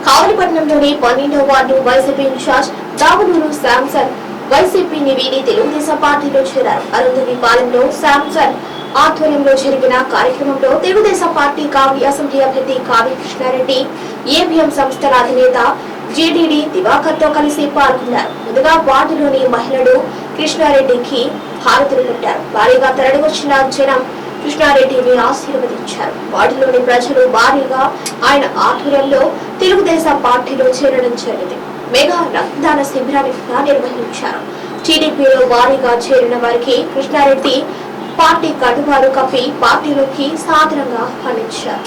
కావలిపట్నంలోని 12వ ward YCP incharge దావనూరు Samson వైసీపీని వీడి తెలుగుదేశం పార్టీలో చేరారు. అరుంధతిపాలెంలో శాంసన్ ఆధ్వర్యంలో జరిగిన కార్యక్రమంలో తెలుగుదేశం పార్టీ కావలి అసెంబ్లీ అభ్యర్థి కావి కృష్ణారెడ్డి, ఏబిఎం సంస్థల అధినేత జేడీడీ దివాకర్ తో కలిసి పాల్గొన్నారు. ముందుగా వార్డులోని మహిళలు కృష్ణారెడ్డికి హారతులు పెట్టారు. భారీగా తరలివచ్చిన జనం కృష్ణారెడ్డిని ఆశీర్వదించారు. వార్డులోని ప్రజలు భారీగా ఆయన ఆధ్వర్యంలో తెలుగుదేశం పార్టీలో చేరడం జరిగింది. మెగా రక్తదాన శిబిరాన్ని కూడా నిర్వహించారు. టీడీపీలో భారీగా చేరిన వారికి కృష్ణారెడ్డి పార్టీ కడువారు కప్పి పార్టీలోకి సాధారణంగా ఆహ్వానించారు.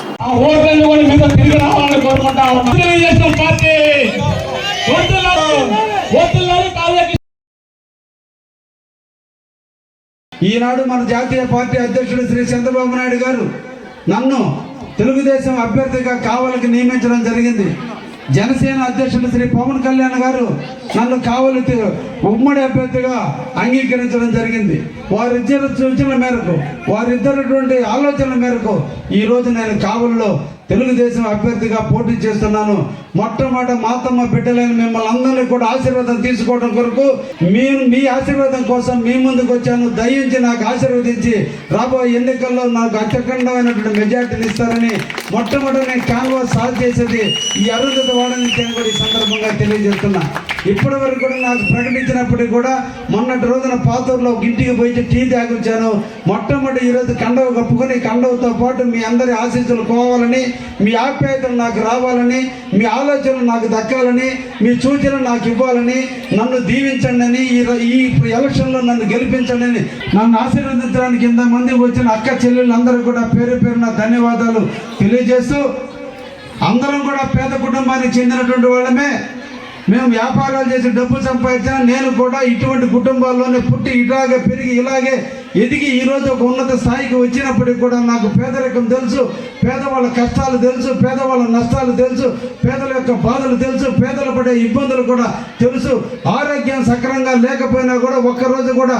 ఈనాడు మన జాతీయ పార్టీ అధ్యక్షుడు శ్రీ చంద్రబాబు నాయుడు గారు నన్ను తెలుగుదేశం అభ్యర్థిగా కావలికి నియమించడం జరిగింది. జనసేన అధ్యక్షుడు శ్రీ పవన్ కళ్యాణ్ గారు నన్ను కావలి ఉమ్మడి అభ్యర్థిగా అంగీకరించడం జరిగింది. వారిద్దరు సూచనల మేరకు, వారిద్దరు ఆలోచనల మేరకు ఈరోజు నేను కావలిలో తెలుగుదేశం అభ్యర్థిగా పోటీ చేస్తున్నాను. మొట్టమొదట మాతమ్మ బిడ్డలైన మిమ్మల్ని అందరినీ కూడా ఆశీర్వాదం తీసుకోవడం కొరకు మీ ఆశీర్వాదం కోసం మీ ముందుకు వచ్చాను. దయించి నాకు ఆశీర్వదించి రాబోయే ఎన్నికల్లో నాకు అత్యఖండమైనటువంటి మెజార్టీని ఇస్తారని మొట్టమొదటి నేను కాన్వాస్ సాల్వ్ చేసేది ఈ అరుంధతి వాడని కూడా ఈ సందర్భంగా తెలియజేస్తున్నా. ఇప్పటి వరకు కూడా నాకు ప్రకటించినప్పటికీ కూడా మొన్నటి రోజున పాతూరులో ఇంటికి పోయి టీ తాగొచ్చాను. మొట్టమొదటి ఈరోజు కండవ కప్పుకొని కండవతో పాటు మీ అందరి ఆశీస్సులు కోవాలని, మీ ఆప్యాయతలు నాకు రావాలని, మీ ఆలోచనలు నాకు దక్కాలని, మీ సూచనలు నాకు ఇవ్వాలని, నన్ను దీవించండి అని, ఈ ఎలక్షన్లో నన్ను గెలిపించండి అని, నన్ను ఆశీర్వదించడానికి ఇంతమంది వచ్చిన అక్క చెల్లెళ్ళందరూ కూడా పేరు పేరున ధన్యవాదాలు తెలియజేస్తూ, అందరం కూడా పేద కుటుంబానికి చెందినటువంటి వాళ్ళమే. మేము వ్యాపారాలు చేసి డబ్బు సంపాదించిన నేను కూడా ఇటువంటి కుటుంబాల్లోనే పుట్టి ఇలాగే పెరిగి ఇలాగే ఎదిగి ఈరోజు ఒక ఉన్నత స్థాయికి వచ్చినప్పటికీ కూడా నాకు పేదరికం తెలుసు, పేదవాళ్ళ కష్టాలు తెలుసు, పేదవాళ్ళ నష్టాలు తెలుసు, పేదల యొక్క బాధలు తెలుసు, పేదలు పడే ఇబ్బందులు కూడా తెలుసు. ఆరోగ్యం సక్రమంగా లేకపోయినా కూడా ఒక్కరోజు కూడా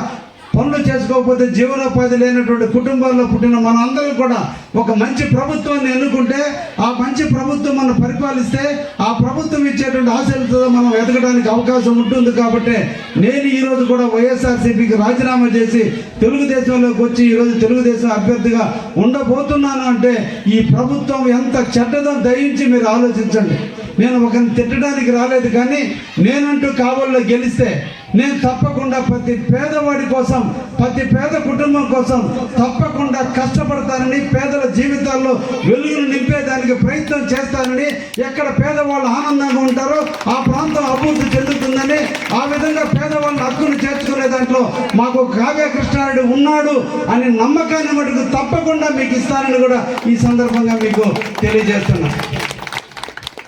పనులు చేసుకోకపోతే జీవనోపాధి లేనటువంటి కుటుంబాల్లో పుట్టిన మన అందరం కూడా ఒక మంచి ప్రభుత్వాన్ని ఎన్నుకుంటే, ఆ మంచి ప్రభుత్వం మనం పరిపాలిస్తే ఆ ప్రభుత్వం ఇచ్చేటువంటి ఆశలతో మనం ఎదగడానికి అవకాశం ఉంటుంది. కాబట్టి నేను ఈరోజు కూడా వైఎస్ఆర్సీపీకి రాజీనామా చేసి తెలుగుదేశంలోకి వచ్చి ఈరోజు తెలుగుదేశం అభ్యర్థిగా ఉండబోతున్నాను. అంటే ఈ ప్రభుత్వం ఎంత చెడ్డదో దయించి మీరు ఆలోచించండి. నేను ఒకరిని తిట్టడానికి రాలేదు, కానీ నేనంటూ కావలిలో గెలిస్తే నేను తప్పకుండా ప్రతి పేదవాడి కోసం, ప్రతి పేద కుటుంబం కోసం తప్పకుండా కష్టపడతానని, పేదల జీవితాల్లో వెలుగులు నింపేదానికి ప్రయత్నం చేస్తానని, ఎక్కడ పేదవాళ్ళు ఆనందంగా ఉంటారో ఆ ప్రాంతం అభివృద్ధి చెందుతుందని, ఆ విధంగా పేదవాళ్ళని హక్కును చేర్చుకునే దాంట్లో మాకు కావ్య కృష్ణారెడ్డి ఉన్నాడు అని నమ్మకాన్ని మటుకు తప్పకుండా మీకు ఇస్తానని కూడా ఈ సందర్భంగా మీకు తెలియజేస్తున్నా.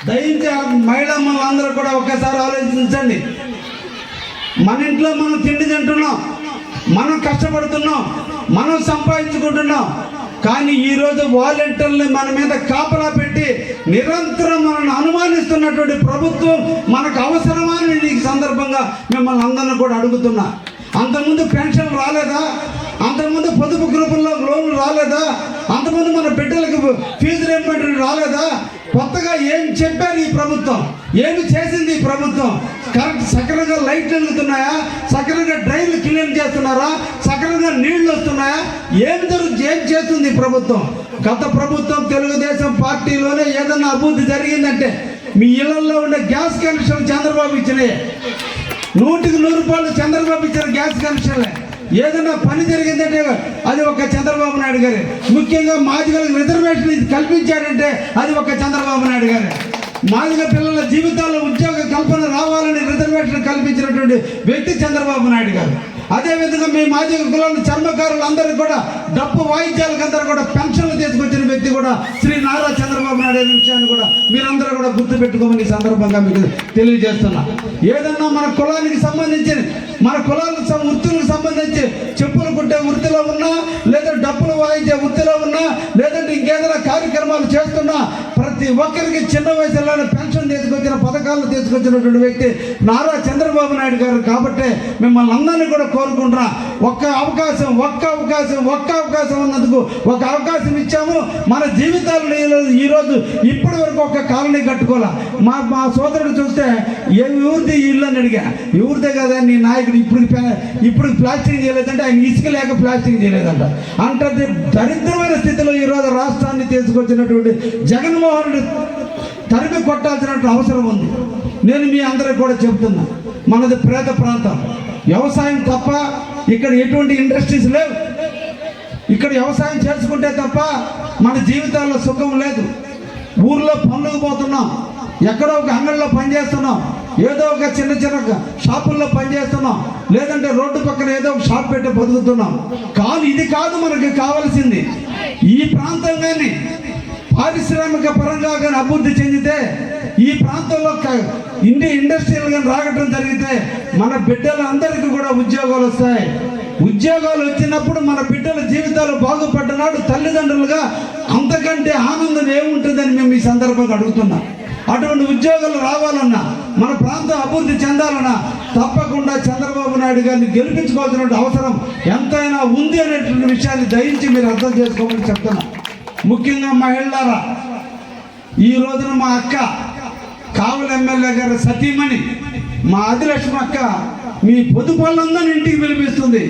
దయించి మహిళమ్మలు అందరూ కూడా ఒక్కసారి ఆలోచించండి. మన ఇంట్లో మనం తిండి తింటున్నాం, మనం కష్టపడుతున్నాం, మనం సంపాదించుకుంటున్నాం, కానీ ఈరోజు వాలంటీర్లు మన మీద కాపలా పెట్టి నిరంతరం మనల్ని అనుమానిస్తున్నటువంటి ప్రభుత్వం మనకు అవసరమా అని ఈ సందర్భంగా మిమ్మల్ని అందరినీ కూడా అడుగుతున్నా. అంతకుముందు పెన్షన్ రాలేదా? అంతకుముందు పొదుపు గ్రూపుల్లో లోన్లు రాలేదా? అంతకుముందు మన బిడ్డలకు ఫీజు రీయింబర్స్మెంట్ రాలేదా? కొత్తగా ఏం చెప్పారు ఈ ప్రభుత్వం? ఏమి చేసింది ఈ ప్రభుత్వం? కరెక్ట్ సక్రమంగా లైట్లు వెలుగుతున్నాయా? సక్రమంగా డ్రైన్లు క్లీన్ చేస్తున్నారా? సక్రమంగా నీళ్లు వస్తున్నాయా? ఏం చేస్తుంది ఈ ప్రభుత్వం? గత ప్రభుత్వం తెలుగుదేశం పార్టీలోనే ఏదన్నా అభివృద్ధి జరిగిందంటే మీ ఇళ్లలో ఉండే గ్యాస్ కనెక్షన్ చంద్రబాబు ఇచ్చినాయి. 100కి 100 రూపాయలు చంద్రబాబు ఇచ్చిన గ్యాస్ కనెక్షన్లే. ఏదైనా పని జరిగిందంటే అది ఒక చంద్రబాబు నాయుడు గారే. ముఖ్యంగా మాదిగలకు రిజర్వేషన్ కల్పించాడంటే అది ఒక చంద్రబాబు నాయుడు గారే. మాదిగ పిల్లల జీవితాల్లో ఉద్యోగ కల్పన రావాలని రిజర్వేషన్ కల్పించినటువంటి వ్యక్తి చంద్రబాబు నాయుడు గారు. అదేవిధంగా మీ మాదిగ కులాల చర్మకారులు అందరూ కూడా డప్పు వాయిద్యాలకు అందరూ కూడా పెన్షన్లు తీసుకొచ్చిన వ్యక్తి కూడా శ్రీ నారా చంద్రబాబు నాయుడు అనే విషయాన్ని కూడా మీరందరూ కూడా గుర్తుపెట్టుకోమని ఈ సందర్భంగా మీకు తెలియజేస్తున్నా. ఏదన్నా మన కులానికి సంబంధించి, మన కులాలకు వృత్తులకు సంబంధించి చెప్పులు కుట్టే వృత్తిలో ఉన్నా, లేదా డప్పులు వాయించే వృత్తిలో ఉన్నా, లేదంటే ఇంకేదైనా కార్యక్రమాలు చేస్తున్నా ప్రతి ఒక్కరికి చిన్న వయసులోనే పెన్షన్ తీసుకొచ్చిన, పథకాలను తీసుకొచ్చినటువంటి వ్యక్తి నారా చంద్రబాబు నాయుడు గారు. కాబట్టి మిమ్మల్ని అందరినీ కూడా కోరుకుంటున్నా, ఒక్క అవకాశం ఉన్నందుకు ఒక అవకాశం ఇచ్చాము. మన జీవితాలను ఈరోజు ఇప్పటి వరకు ఒక కాలనీ కట్టుకోవాలా, మా సోదరుడు చూస్తే ఎవరిది ఇల్లు అని అడిగా, ఎవరిదే కదా నీ నాయకుడు ఇప్పుడు ప్లాస్టింగ్ చేయలేదంటే ఆయన ఇసుక లేక ప్లాస్టింగ్ చేయలేదంట. అంటే దరిద్రమైన స్థితిలో ఈరోజు రాష్ట్రాన్ని తీసుకొచ్చినటువంటి జగన్మోహన్ రెడ్డి తరిమి కొట్టాల్సినటువంటి అవసరం ఉంది. నేను మీ అందరికి కూడా చెప్తున్నా, మనది పేద ప్రాంతం, వ్యవసాయం తప్ప ఇక్కడ ఎటువంటి ఇండస్ట్రీస్ లేవు. ఇక్కడ వ్యవసాయం చేసుకుంటే తప్ప మన జీవితాల్లో సుఖం లేదు. ఊర్లో పనులకు పోతున్నాం, ఎక్కడో ఒక అంగడిలో పనిచేస్తున్నాం, ఏదో ఒక చిన్న చిన్న షాపుల్లో పనిచేస్తున్నాం, లేదంటే రోడ్డు పక్కన ఏదో ఒక షాప్ పెట్టి బతుకుతున్నాం. కానీ ఇది కాదు మనకి కావాల్సింది. ఈ ప్రాంతం కానీ పారిశ్రామిక పరంగా కానీ అభివృద్ధి చెందితే, ఈ ప్రాంతంలో ఇండస్ట్రియల్ కానీ రాగటం జరిగితే మన బిడ్డలందరికీ కూడా ఉద్యోగాలు వస్తాయి. ఉద్యోగాలు వచ్చినప్పుడు మన బిడ్డల జీవితాలు బాగుపడ్డనాడు తల్లిదండ్రులుగా అంతకంటే ఆనందం ఏముంటుందని మేము ఈ సందర్భంగా అడుగుతున్నాం. అటువంటి ఉద్యోగాలు రావాలన్నా, మన ప్రాంతం అభివృద్ధి చెందాలన్నా తప్పకుండా చంద్రబాబు నాయుడు గారిని గెలిపించుకోవాల్సిన అవసరం ఎంతైనా ఉంది అనేటువంటి విషయాన్ని దయించి మీరు అర్థం చేసుకోమని చెప్తున్నా. ముఖ్యంగా మహిళలారా, ఈ రోజున మా అక్క కావలి ఎమ్మెల్యే గారి సతీమణి మా ఆదిలక్ష్మి అక్క మీ పొదుపు వాళ్ళందరినీ ఇంటికి పిలిపిస్తుంది.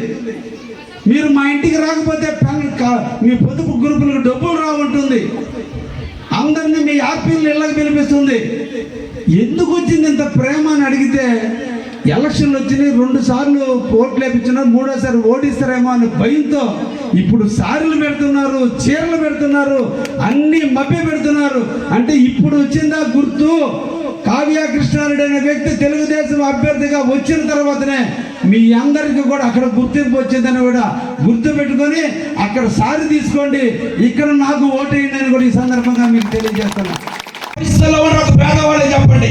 మీరు మా ఇంటికి రాకపోతే మీ పొదుపు గ్రూపులకు డబ్బులు రావుంటుంది. అందరినీ మీ ఆర్పీలు ఇళ్ళకి పిలిపిస్తుంది. ఎందుకు వచ్చింది ఇంత ప్రేమ అని అడిగితే, ఎలక్షన్లు వచ్చినాయి, 2 సార్లు ఓట్లు వేయించినారు, 3ఓసారి ఓడిస్తారేమో అని భయంతో ఇప్పుడు సారీలు పెడుతున్నారు, చీరలు పెడుతున్నారు, అన్ని మభ్య పెడుతున్నారు. అంటే ఇప్పుడు వచ్చిందా గుర్తు? కావ్య కృష్ణారెడ్డి అనే వ్యక్తి తెలుగుదేశం అభ్యర్థిగా వచ్చిన తర్వాతనే మీ అందరికీ కూడా అక్కడ గుర్తింపు వచ్చిందని కూడా గుర్తు పెట్టుకొని అక్కడ సారి తీసుకోండి, ఇక్కడ నాకు ఓటేయండి అని కూడా ఈ సందర్భంగా మీకు తెలియజేస్తున్నా. పేదవాళ్ళే చెప్పండి,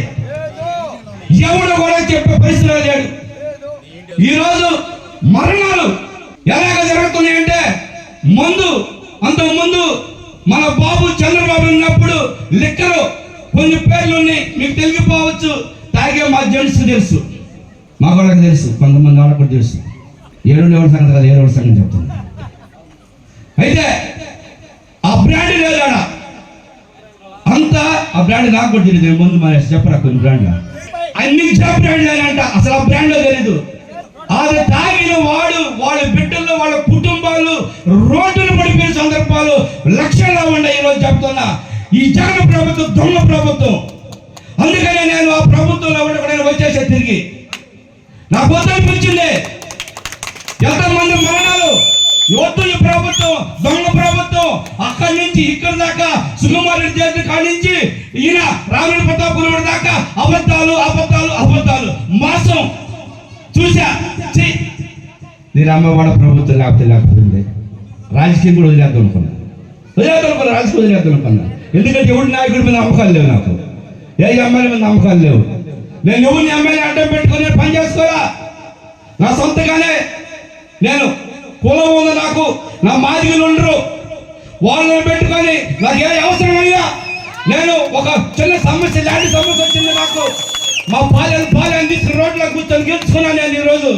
ఎవడు కూడా చెప్పే పరిస్థితిలో లేడు. ఈరోజు మరణాలు ఎలాగ జరుగుతున్నాయంటే, అంతకు ముందు మన బాబు చంద్రబాబు ఉన్నప్పుడు లిక్కరు కొన్ని పేర్లు ఉన్నాయి, మీకు తెలియకపోవచ్చు. తాగే మా జెంట్స్ తెలుసు, మా కూడా తెలుసు, కొంతమంది వాళ్ళకు కూడా తెలుసు. ఎవరి సంగతి కదా, ఏడోడి సంగతి చెప్తుంది. అయితే ఆ బ్రాండ్ లేదాడ అంతా, ఆ బ్రాండ్ నాకు కూడా తెలియదు. ముందు మా చెప్పరా కొన్ని బ్రాండ్ అన్ని బ్రాండ్ లేదంట, అసలు ఆ బ్రాండ్ తెలీదు. అది తాగిన వాళ్ళ బిడ్డలు, వాళ్ళ కుటుంబాలు రోడ్డును పడిపోయిన సందర్భాలు లక్షల్లో ఉన్నాయి. ఈరోజు చెప్తున్నా, ఈ జగన్ ప్రభుత్వం దొంగ ప్రభుత్వం. అందుకనే నేను ఆ ప్రభుత్వంలో ఉండకుండా వచ్చేసే తిరిగి నా పొద్దున పిలిచింది. ఎంతమంది మరణాలు వద్దు, ఈ ప్రభుత్వం దొంగ ప్రభుత్వం. అక్కడి నుంచి ఇక్కడి దాకా సుకుమార్ రెడ్డి చేతి కాడి నుంచి ఈయన రాముడి ప్రతాప్ దాకా అబద్ధాలు మోసం చూసా. నేను అమ్మవాడ ప్రభుత్వం లేకపోతే రాజకీయం కూడా వదిలేద్దాం అనుకున్నా, రాజకీయం వదిలేద్దాం అనుకున్నా. ఎందుకంటే ఎవరి నాయకుడి మీద నమ్మకాలు లేవు, నాకు ఏ ఎమ్మెల్యే మీద నమ్మకాలు లేవు. నేను ఎవరిని ఎమ్మెల్యే అడ్డం పెట్టుకుని పని చేసుకోరా. నా సొంతగానే నేను కులం ఉంది, నాకు నా మాదిగలు ఉండరు, వాళ్ళని పెట్టుకొని నాకు ఏ అవసరం అయ్యా. నేను ఒక చిన్న సమస్య, లాంటి సమస్య వచ్చింది నాకు, మా పాలెం తీసుకుని రోడ్లో కూర్చొని గెలుచుకున్నాను. నేను ఈరోజు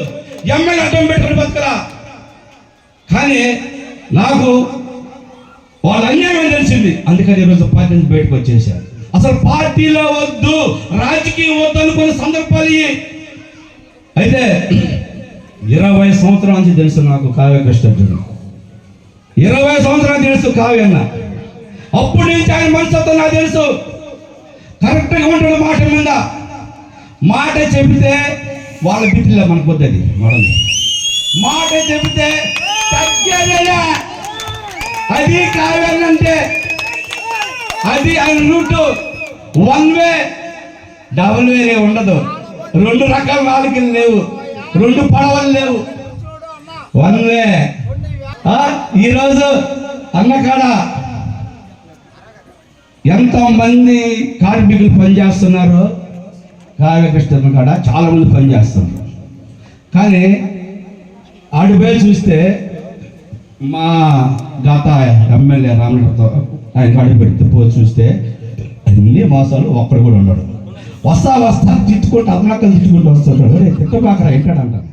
ఎమ్మెల్యే అడ్డం పెట్టుకుని బతకరా. కానీ నాకు వాళ్ళ అన్యాయం తెలిసింది, అందుకని ఈరోజు పార్టీ నుంచి బయటకు వచ్చేసారు. అసలు పార్టీలో వద్దు, రాజకీయం వద్దు అనుకున్న సందర్భాలు ఇవి. అయితే 20 సంవత్సరాల నుంచి తెలుసు నాకు కావ్య కృష్ణారెడ్డి, 20 సంవత్సరాలు తెలుసు కావ్యన్న. అప్పటి నుంచి ఆయన మనసుతో నాకు తెలుసు. కరెక్ట్గా ఉంటాడు మాట మీద. మాట చెబితే వాళ్ళ బిడ్డలే మనకు వద్దది మడలు. మాట చెబితే తగ్గేదయ్యా. అది కావ్యాలంటే అది ఆయన రూటు 1 వే, డబుల్ వేరే ఉండదు. 2 రకాల నాలుకలు లేవు, 2 పడవలు లేవు, 1 వే. ఈరోజు అన్నకాడ ఎంతమంది కార్మికులు పనిచేస్తున్నారు, కావ్యకృష్ణ కాడ చాలా మంది పనిచేస్తున్నారు. కానీ ఆడిపోయి చూస్తే మా గత ఎమ్మెల్యే రామలతో ఆయన కాడి పెడితే పోయి చూస్తే అన్ని మోసాలు ఒక్కడు కూడా ఉన్నాడు. వస్తా తిట్టుకుంటూ అదనక్కలు తిట్టుకుంటూ వస్తున్నాడు. తిట్టబాకరా ఎక్కడంటారు.